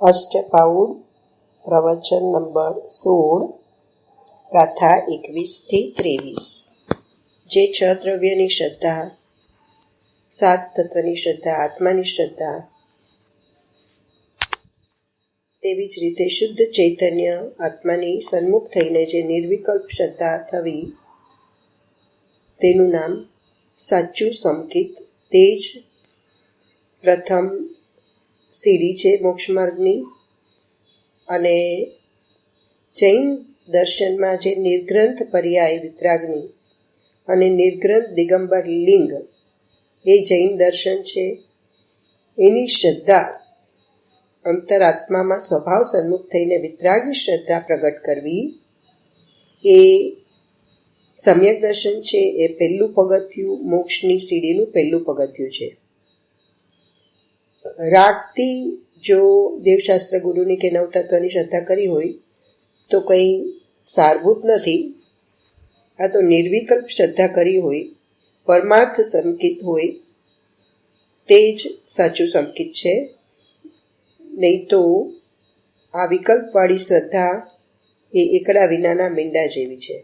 અષ્ટપાઉડ પ્રવચન નંબર 16, ગાથા 21-23. જે 6 દ્રવ્યની શ્રદ્ધા, 7 તત્વની શ્રદ્ધા, આત્માની શ્રદ્ધા, તેવી જ રીતે શુદ્ધ ચૈતન્ય આત્માની સન્મુખ થઈને જે નિર્વિકલ્પ શ્રદ્ધા થવી, તેનું નામ સાચું સંકિત. તે જ પ્રથમ સીડી છે મોક્ષ માર્ગની. અને જૈન દર્શનમાં જે નિર્ગ્રંથ પર્યાય વિતરાગની અને નિર્ગ્રંથ દિગંબર લિંગ એ જૈન દર્શન છે. એની શ્રદ્ધા અંતરાત્મામાં સ્વભાવ સન્મુખ થઈને વિતરાગી શ્રદ્ધા પ્રગટ કરવી એ સમ્યક દર્શન છે. એ પહેલું પગથિયું, મોક્ષની સીડીનું પહેલું પગથિયું છે. રાગથી જો દેવશાસ્ત્ર ગુરુની કે નવતત્વની શ્રદ્ધા કરી હોય તો કંઈ સારભૂત નથી. આ તો નિર્વિકલ્પ શ્રદ્ધા કરી હોય, પરમાર્થ સંકિત હોય, તે જ સાચું સંકિત છે. નહીં તો આ વિકલ્પવાળી શ્રદ્ધા એ એકડા વિનાના મીંડા જેવી છે.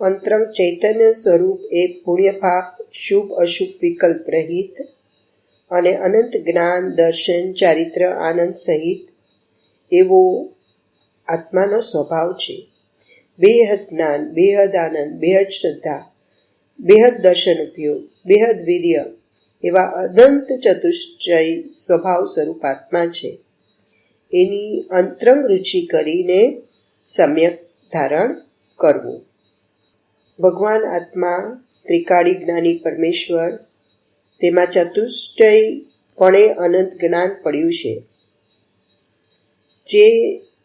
અંતરંગ ચૈતન્ય સ્વરૂપ એ પુણ્ય પાપ શુભ અશુભ વિકલ્પ રહિત અને અનંત જ્ઞાન દર્શન ચારિત્ર આનંદ સહિત એવો આત્માનો સ્વભાવ છે. બેહદ જ્ઞાન, બેહદ આનંદ, બેહદ શ્રદ્ધા, બેહદ દર્શન ઉપયોગ, બેહદ વીર્ય એવા અનંત ચતુષ્ટય સ્વભાવ સ્વરૂપ આત્મા છે. એની અંતરંગ રુચિ કરીને સમ્યક ધારણ કરવું. ભગવાન આત્મા ત્રિકાળી જ્ઞાની પરમેશ્વર, તેમાં ચતુષ્ટયપણે અનંત જ્ઞાન પડ્યું છે. જે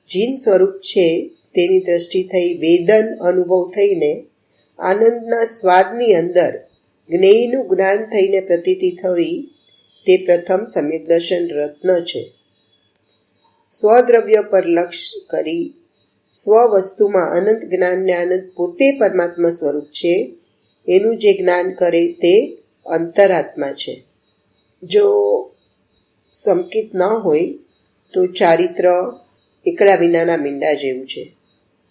જીન સ્વરૂપ છે તેની દ્રષ્ટિ થઈ વેદન અનુભવ થઈને આનંદના સ્વાદની અંદર જ્ઞેયનું જ્ઞાન થઈને પ્રતીતિ થવી, તે પ્રથમ સમ્યક દર્શન રત્ન છે. સ્વદ્રવ્ય પર લક્ષ્ય કરી સ્વ વસ્તુમાં અનંત જ્ઞાનને આનંદ પોતે પરમાત્મા સ્વરૂપ છે એનું જે જ્ઞાન કરે તે અંતરાત્મા છે. જો સંકિત ન હોય તો ચારિત્ર એકડા વિનાના મીંડા જેવું છે.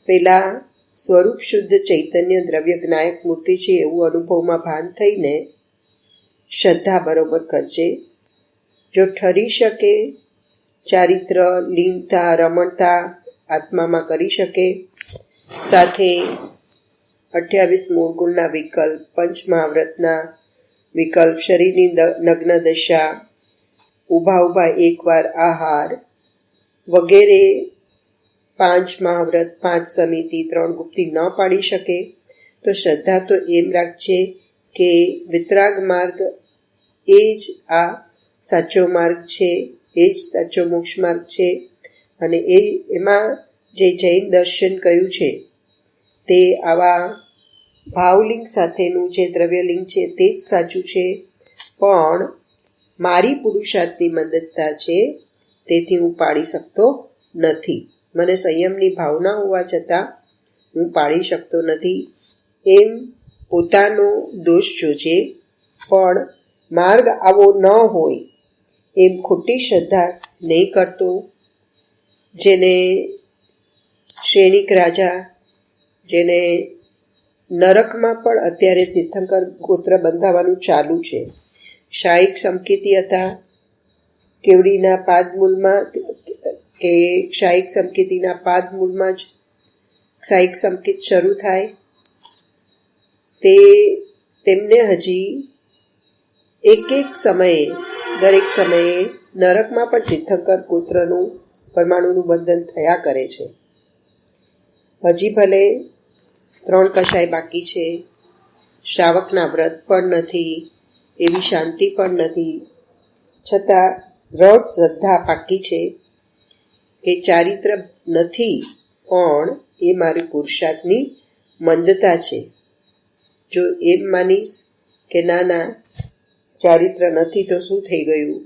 પેલા સ્વરૂપ શુદ્ધ ચૈતન્ય દ્રવ્ય જ્ઞાયક મૂર્તિ છે એવું અનુભવમાં ભાન થઈને શ્રદ્ધા બરોબર કરજે. જો ઠરી શકે ચારિત્ર લીનતા રમણતા આત્મામાં કરી શકે, સાથે 28 મૂળ ગુણના વિકલ્પ, પંચમહાવ્રતના વિકલ્પ, શરીરની નગ્ન દશા, ઊભા એકવાર આહાર વગેરે 5 મહાવ્રત, 5 સમિતિ, 3 ગુપ્તી ન પાડી શકે તો શ્રદ્ધા તો એમ રાખજે કે વિતરાગ માર્ગ એ જ આ સાચો માર્ગ છે, એ જ સાચો મોક્ષ માર્ગ છે. અને એમાં જે જૈન દર્શન કયું છે તે આવા ભાવલિંગ સાથેનું જે દ્રવ્યલિંગ છે તે જ સાચું છે. પણ મારી પુરુષાર્થની મંદતા છે તેથી હું પાડી શકતો નથી. મને સંયમની ભાવના હોવા છતાં હું પાડી શકતો નથી એમ પોતાનો દોષ જોજે. પણ માર્ગ આવો ન હોય એમ ખોટી શ્રદ્ધા નહીં કરતો. જેને શ્રેણિક રાજા, જેને નરકમાં પણ અત્યારે તીર્થંકર ગોત્ર બંધાવાનું ચાલુ છે, શાહિક સંકિતિ હતા. કેવડીના પાદમૂલમાં કે શાહિક સંકિતિના પાદમૂલમાં જ શાહિક સંકિત શરૂ થાય. તેમને હજી એક સમયે, દરેક સમયે નરકમાં પણ તીર્થંકર ગોત્રનું પરમાણુનું બંધન થયા કરે છે. હજી ભલે 3 કશાય બાકી છે, શ્રાવકના વ્રત પણ નથી, એવી શાંતિ પણ નથી, છતાં દ્રઢ શ્રદ્ધા પાકી છે કે ચારિત્ર નથી પણ એ મારી પુરુષાર્થની મંદતા છે. જો એમ માનીશ કે ના ચારિત્ર નથી તો શું થઈ ગયું,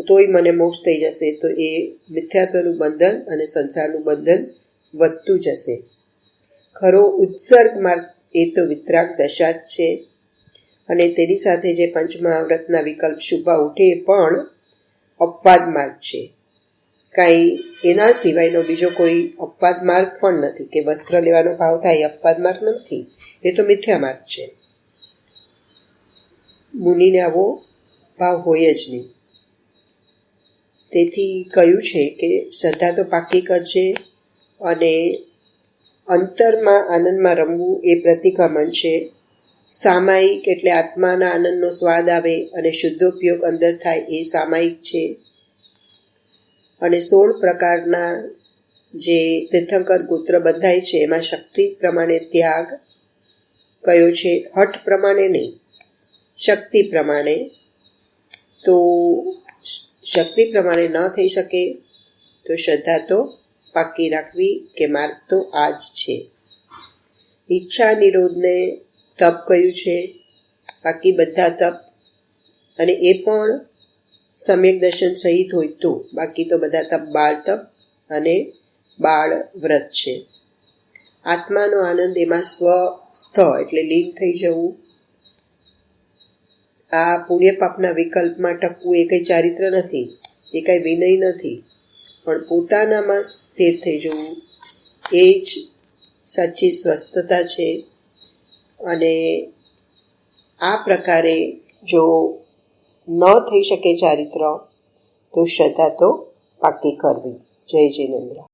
તોય મને મોક્ષ થઈ જશે, તો એ મિથ્યાત્વનું બંધન અને સંસારનું બંધન વધતું જશે. ખરો ઉત્સર્ગ માર્ગ એ તો વિતરાગ દશા જ છે. અને તેની સાથે જે પંચમહાવ્રતના વિકલ્પ શુભા ઉઠે પણ અપવાદ માર્ગ છે. કાંઈ એના સિવાયનો બીજો કોઈ અપવાદ માર્ગ પણ નથી કે વસ્ત્ર લેવાનો ભાવ થાય એ અપવાદ માર્ગ નથી, એ તો મિથ્યા માર્ગ છે. મુનિને આવો ભાવ હોય જ નહીં. તેથી કહ્યું છે કે શ્રદ્ધા તો પાકી કરજે અને અંતરમાં આનંદમાં રમવું એ પ્રતિક્રમણ છે. સામાયિક એટલે આત્માના આનંદનો સ્વાદ આવે અને શુદ્ધોપયોગ અંદર થાય એ સામાયિક છે. અને 16 પ્રકારના જે તીર્થંકર ગોત્ર બંધાય છે એમાં શક્તિ પ્રમાણે ત્યાગ કયો છે, હઠ પ્રમાણે નહીં, શક્તિ પ્રમાણે. તો શક્તિ પ્રમાણે ન થઈ શકે તો શ્રદ્ધા તો પાકી રાખવી કે માર્ગ તો આ જ છે. ઈચ્છા નિરોધને તપ કયું છે, બાકી બધા તપ, અને એ પણ સમ્યક દર્શન સહિત હોય તો, બાકી તો બધા તપ બાળ તપ અને બાળ વ્રત છે. આત્માનો આનંદ એમાં સ્વસ્થ એટલે લીન થઈ જવું. આ પુણ્ય પાપના વિકલ્પમાં ટકવું એ કંઈ ચારિત્ર નથી, એ કાંઈ વિનય નથી, પણ પોતાનામાં સ્થિર થઈ જવું એ જ સાચી સ્વસ્થતા છે. અને આ પ્રકારે જો ન થઈ શકે ચારિત્ર તો શ્રદ્ધા તો પાકી કરવી. જય જિનેન્દ્ર.